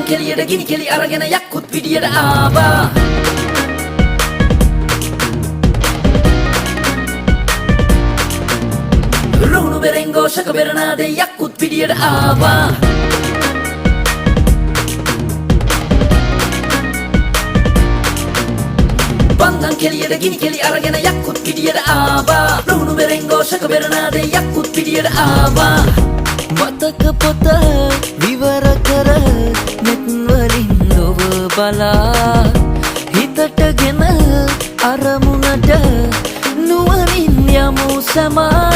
කෙලියට ගිනි කෙලි අරගෙන යක්කුත් පිටියට ආවා රුණු බෙරෙන් ഘോഷක බෙරනාදේ යක්කුත් පිටියට ආවා බංගන් කෙලියට ගිනි කෙලි අරගෙන යක්කුත් පිටියට ආවා රුණු බෙරෙන් ഘോഷක බෙරනාදේ යක්කුත් පිටියට ආවා මතක පොත විවර කර net වලින් ලොව බලා හිතටගෙන අරමුණට නුවණින් යමු සමා